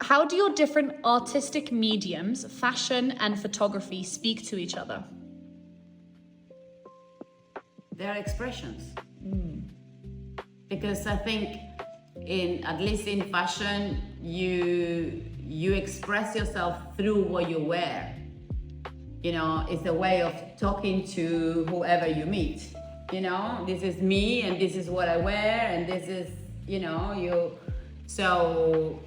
How do your different artistic mediums, fashion and photography, speak to each other? Their expressions. Because I think at least in fashion, you express yourself through what you wear. You know, it's a way of talking to whoever you meet. You know, this is me and this is what I wear and this is, you know, so,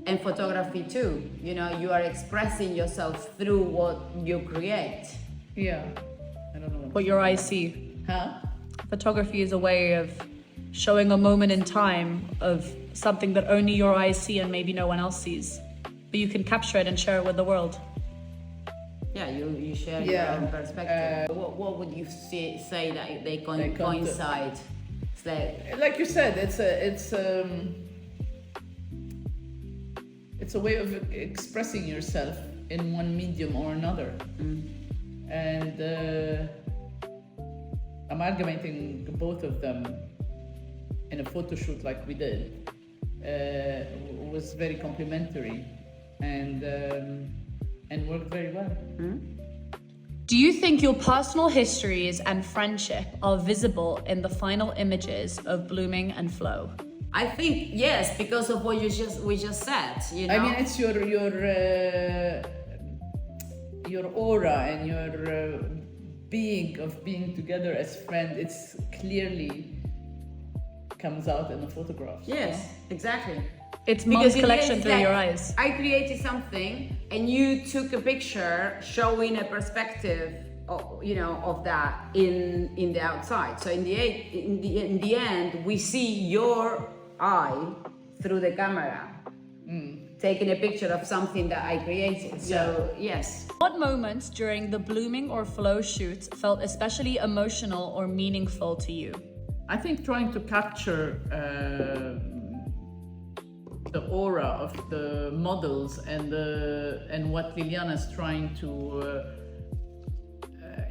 and photography too. You know, you are expressing yourself through what you create. Yeah, I don't know. What your eyes see. Huh? Photography is a way of showing a moment in time of something that only your eyes see and maybe no one else sees. But you can capture it and share it with the world. Yeah, you share your own perspective. What would you say that they coincide? It's like you said, it's a way of expressing yourself in one medium or another, and amalgamating both of them in a photo shoot like we did was very complimentary and worked very well. Do you think your personal histories and friendship are visible in the final images of Blooming and Flow? I think yes, because of what we just said. You know? I mean, it's your aura and your being together as friends. It's clearly comes out in the photographs. Yes, exactly. It's Mom's collection through your eyes. I created something and you took a picture showing a perspective of that in the outside. So in the end, we see your eye through the camera, taking a picture of something that I created. So yes. What moments during the Blooming or Flow shoots felt especially emotional or meaningful to you? I think trying to capture the aura of the models and what Liliana's trying to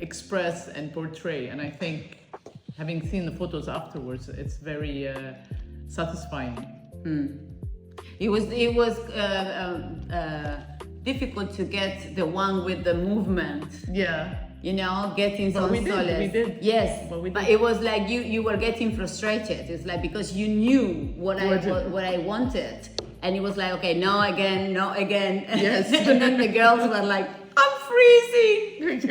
express and portray. And I think having seen the photos afterwards, it's very satisfying. It was difficult to get the one with the movement. Yeah. You know, getting some solace. We did. Yes, but it was like you were getting frustrated. It's like because you knew what I wanted, and it was like, okay, no again. Yes. And then the girls were like, I'm freezing.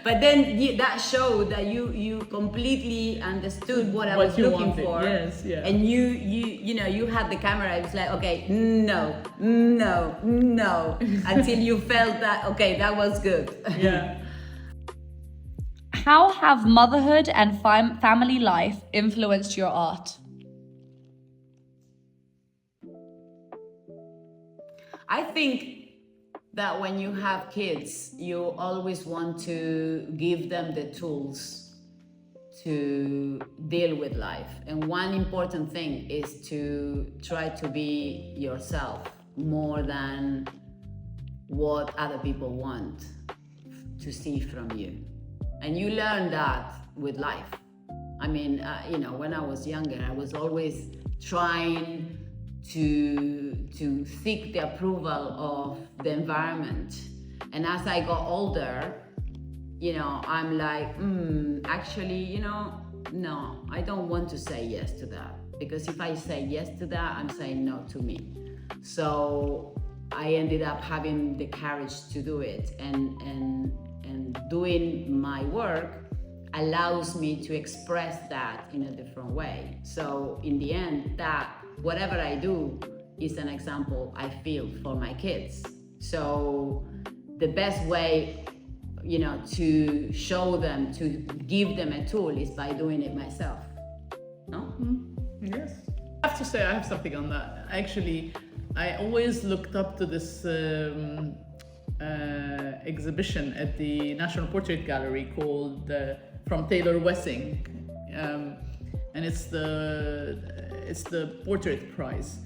But then that showed that you completely understood what I was looking for. Yes, yeah. And you had the camera. It was like, okay, no, until you felt that, okay, that was good. Yeah. How have motherhood and family life influenced your art? I think that when you have kids, you always want to give them the tools to deal with life. And one important thing is to try to be yourself more than what other people want to see from you. And you learn that with life. I mean, when I was younger, I was always trying to seek the approval of the environment. And as I got older, I'm like, actually, no, I don't want to say yes to that. Because if I say yes to that, I'm saying no to me. So I ended up having the courage to do it. And doing my work allows me to express that in a different way. So in the end, that whatever I do is an example I feel for my kids. So the best way, to show them, to give them a tool is by doing it myself. No? Yes. I have to say I have something on that. Actually, I always looked up to this exhibition at the National Portrait Gallery called From Taylor Wessing. And it's the Portrait Prize.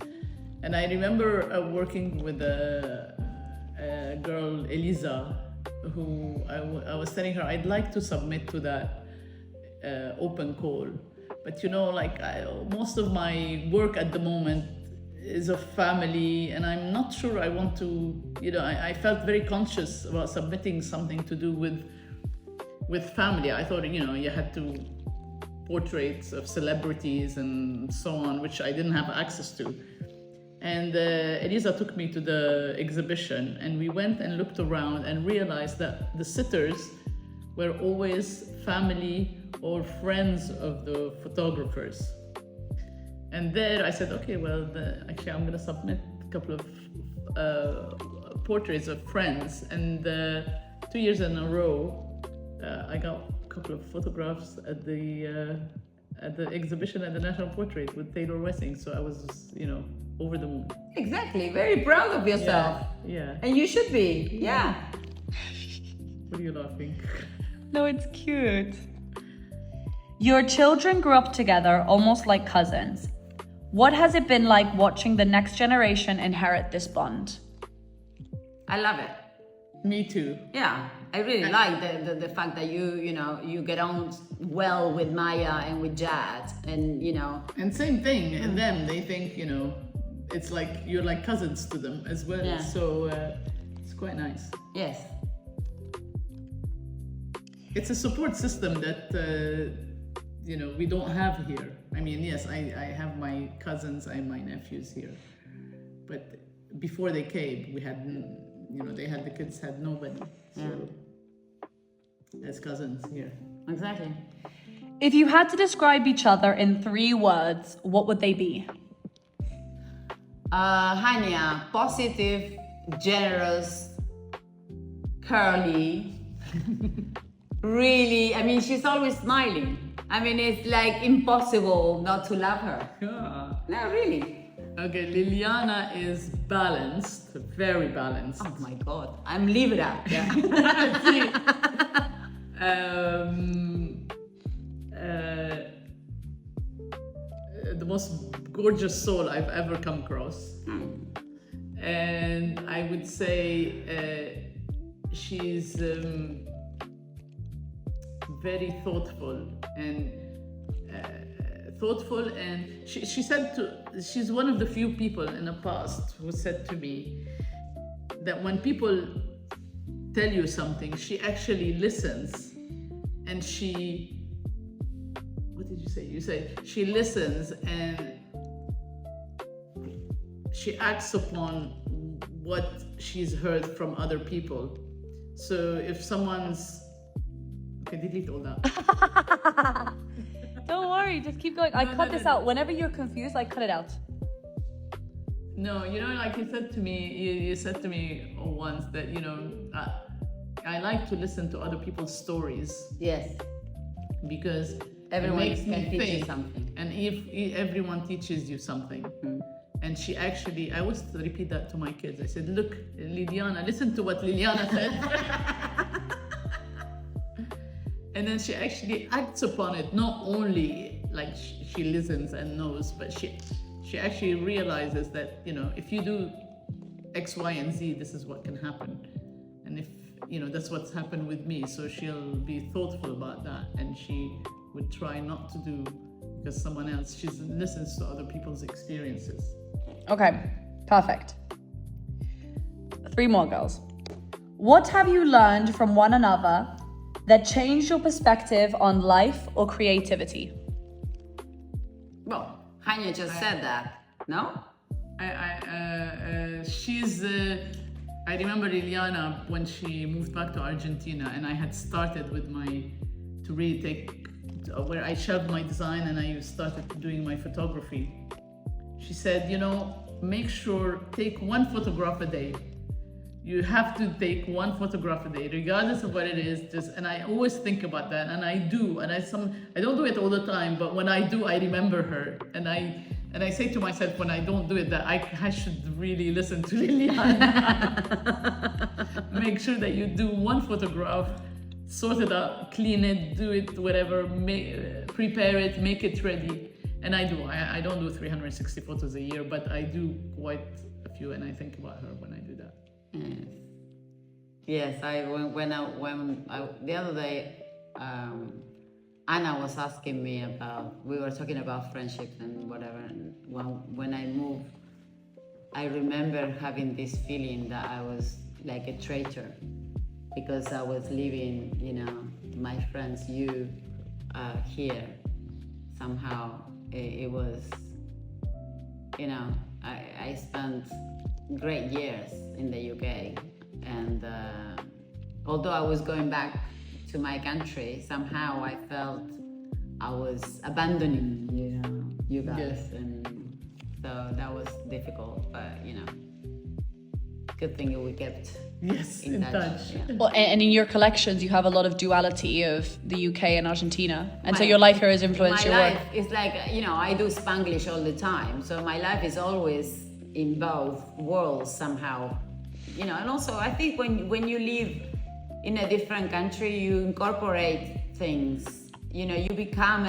And I remember working with a girl, Elisa, who I was telling her I'd like to submit to that open call. But most of my work at the moment is of family, and I'm not sure I want to, I felt very conscious about submitting something to do with family. I thought, you had to portraits of celebrities and so on, which I didn't have access to. And Elisa took me to the exhibition, and we went and looked around and realized that the sitters were always family or friends of the photographers. And there I said, okay, well, actually I'm going to submit a couple of portraits of friends. And 2 years in a row, I got a couple of photographs at the exhibition at the National Portrait with Taylor Wessing. So I was, over the moon. Exactly. Very proud of yourself. Yeah. And you should be. Yeah. What are you laughing? No, it's cute. Your children grew up together almost like cousins. What has it been like watching the next generation inherit this bond? I love it. Me too. Yeah, I really like the fact that you get on well with Maya and with Jad, and And same thing, and them, they think, it's like you're like cousins to them as well. Yeah. So it's quite nice. Yes. It's a support system that, we don't have here. I mean, yes, I have my cousins and my nephews here. But before they came, we had, the kids had nobody. So as cousins here. Exactly. If you had to describe each other in 3 words, what would they be? Hania, positive, generous, curly. Really, I mean, she's always smiling. I mean, it's like impossible not to love her. Yeah. No, really. Okay, Liliana is balanced, very balanced. Oh my God, I'm Libra. Yeah. The most gorgeous soul I've ever come across. And I would say she's very thoughtful and she said she's one of the few people in the past who said to me that when people tell you something, she actually listens, and what did you say? You say she listens and she acts upon what she's heard from other people. So if someone's delete all that. Don't worry, just keep going. I cut this out. Whenever you're confused, I cut it out. No, like you said to me, you said to me once that, I like to listen to other people's stories. Yes. Because everyone it makes can me teach think, you something. and if everyone teaches you something. And she actually, I always repeat that to my kids. I said, look, Liliana, listen to what Liliana said. And then she actually acts upon it, not only like she listens and knows, but she actually realizes that, if you do X, Y, and Z, this is what can happen. And if, that's what's happened with me. So she'll be thoughtful about that, and she would try not to do because someone else, she listens to other people's experiences. Okay, perfect. 3 more, girls. What have you learned from one another that changed your perspective on life or creativity? Well, Hania just said that, no? I remember Liliana when she moved back to Argentina, and I had started with to really take, where I shelved my design and I started doing my photography. She said, make sure, take 1 photograph a day. You have to take 1 photograph a day, regardless of what it is. And I always think about that, and I do. And I don't do it all the time, but when I do, I remember her. And I say to myself when I don't do it that I should really listen to Liliana. Make sure that you do 1 photograph, sort it out, clean it, do it, whatever, prepare it, make it ready. And I do. I don't do 360 photos a year, but I do quite a few, and I think about her when I do that. Yes. The other day, Anna was asking me we were talking about friendships and whatever. And when I moved I remember having this feeling that I was like a traitor because I was leaving, my friends, here. Somehow it was, I spent great years in the UK, and although I was going back to my country, somehow I felt I was abandoning, you guys, Yes. and so that was difficult, but good thing we kept Yes, in touch. Yeah. Well, and in your collections, you have a lot of duality of the UK and Argentina. And so My- your life here has influenced My your work. life is like, I do Spanglish all the time, so my life is always in both worlds somehow, and also I think when you live in a different country, you incorporate things, you become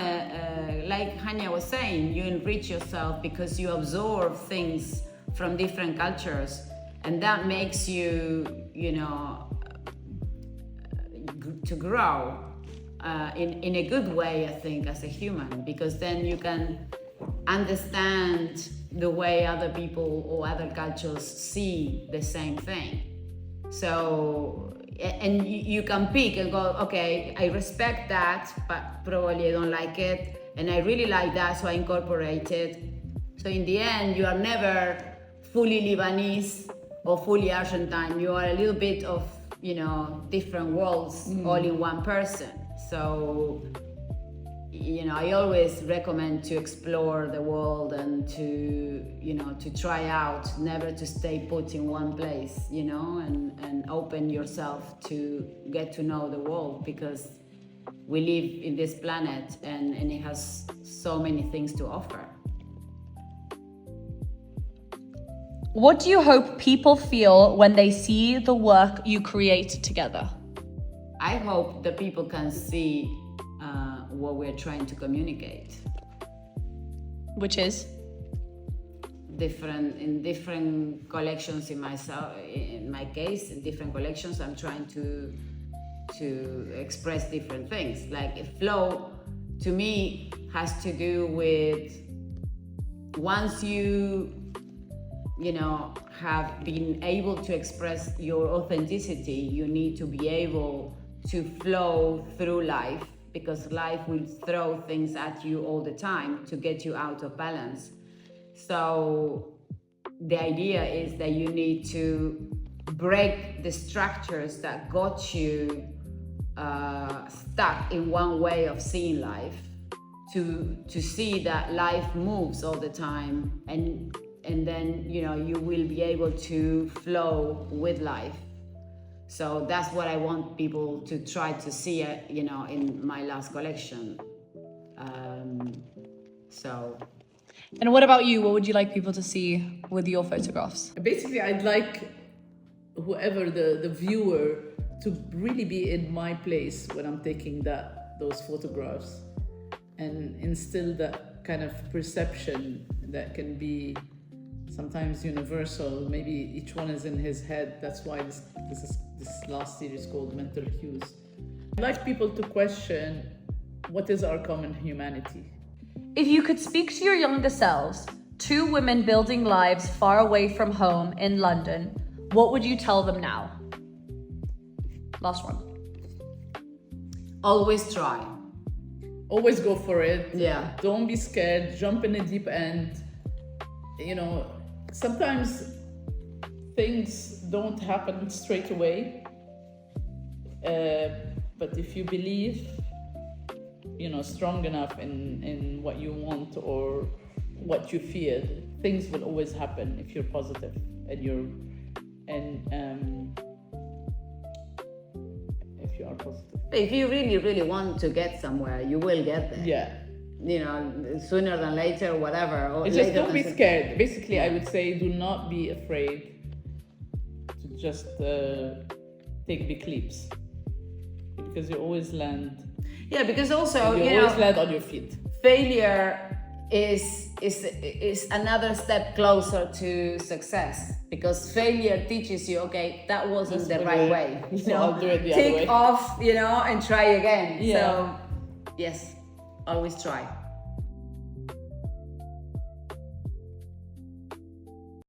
like Hania was saying, you enrich yourself because you absorb things from different cultures, and that makes you, to grow in a good way, I think, as a human, because then you can understand the way other people or other cultures see the same thing. So, and you can pick and go, okay, I respect that, but probably I don't like it, and I really like that, so I incorporate it. So in the end, you are never fully Lebanese or fully Argentine. You are a little bit of, different worlds all in one person. So, I always recommend to explore the world and to try out, never to stay put in one place, and open yourself to get to know the world, because we live in this planet and it has so many things to offer. What do you hope people feel when they see the work you create together? I hope that people can see what we're trying to communicate. Which is? Different collections in my case, in different collections, I'm trying to express different things. Like a flow, to me, has to do with once you have been able to express your authenticity, you need to be able to flow through life, because life will throw things at you all the time to get you out of balance. So the idea is that you need to break the structures that got you stuck in one way of seeing life, to see that life moves all the time, and then you will be able to flow with life. So that's what I want people to try to see, in my last collection. And what about you? What would you like people to see with your photographs? Basically, I'd like whoever the viewer to really be in my place when I'm taking those photographs, and instill that kind of perception that can be sometimes universal. Maybe each one is in his head. That's why this last series called Mental Cues. I'd like people to question, what is our common humanity? If you could speak to your younger selves, two women building lives far away from home in London, what would you tell them now? Last one. Always try. Always go for it. Yeah. Don't be scared. Jump in the deep end. Sometimes things don't happen straight away. But if you believe, strong enough in what you want or what you feel, things will always happen if you're positive and if you are positive. If you really, really want to get somewhere, you will get there. Yeah. Sooner than later, whatever. Or It's just later don't be than scared. Basically, I would say do not be afraid to just take big leaps, because you always land. Yeah, because also You always land on your feet. failure is another step closer to success, because failure teaches you, okay, that wasn't the right way. So I'll do it the other way. Take off, and try again. Yeah. So yes, always try.